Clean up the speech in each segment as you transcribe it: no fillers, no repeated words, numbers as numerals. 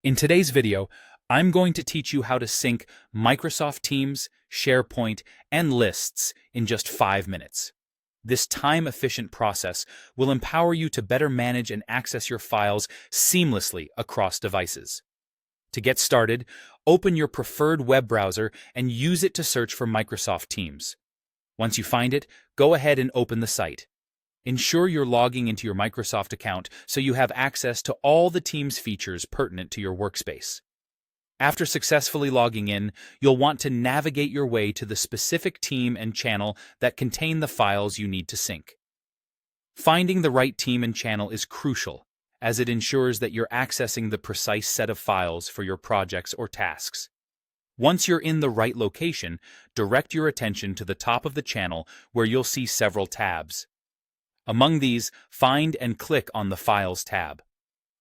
In today's video, I'm going to teach you how to sync Microsoft Teams, SharePoint, and lists in just 5 minutes. This time-efficient process will empower you to better manage and access your files seamlessly across devices. To get started, open your preferred web browser and use it to search for Microsoft Teams. Once you find it, go ahead and open the site. Ensure you're logging into your Microsoft account so you have access to all the Teams features pertinent to your workspace. After successfully logging in, you'll want to navigate your way to the specific team and channel that contain the files you need to sync. Finding the right team and channel is crucial, as it ensures that you're accessing the precise set of files for your projects or tasks. Once you're in the right location, direct your attention to the top of the channel where you'll see several tabs. Among these, find and click on the Files tab.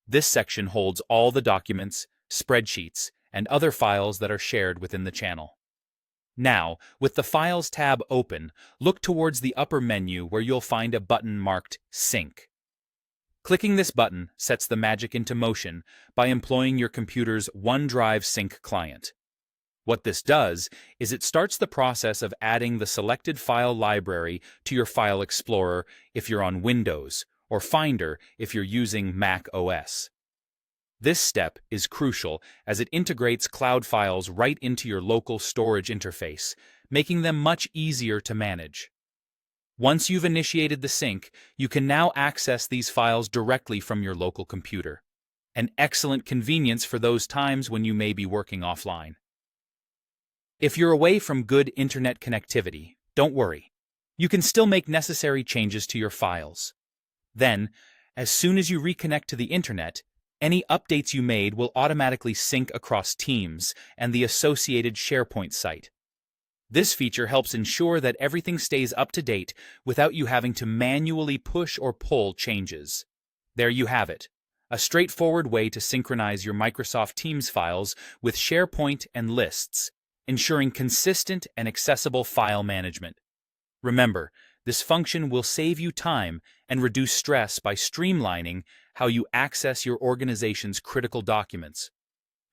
This section holds all the documents, spreadsheets, and other files that are shared within the channel. Now, with the Files tab open, look towards the upper menu where you'll find a button marked Sync. Clicking this button sets the magic into motion by employing your computer's OneDrive Sync client. What this does is it starts the process of adding the selected file library to your File Explorer if you're on Windows, or Finder if you're using Mac OS. This step is crucial as it integrates cloud files right into your local storage interface, making them much easier to manage. Once you've initiated the sync, you can now access these files directly from your local computer. An excellent convenience for those times when you may be working offline. If you're away from good internet connectivity, don't worry. You can still make necessary changes to your files. Then, as soon as you reconnect to the internet, any updates you made will automatically sync across Teams and the associated SharePoint site. This feature helps ensure that everything stays up to date without you having to manually push or pull changes. There you have it, a straightforward way to synchronize your Microsoft Teams files with SharePoint and lists, ensuring consistent and accessible file management. Remember, this function will save you time and reduce stress by streamlining how you access your organization's critical documents.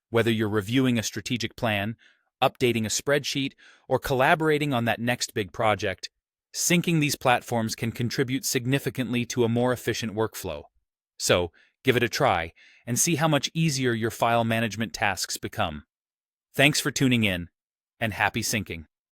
Whether you're reviewing a strategic plan, updating a spreadsheet, or collaborating on that next big project, syncing these platforms can contribute significantly to a more efficient workflow. So, give it a try and see how much easier your file management tasks become. Thanks for tuning in, and happy syncing.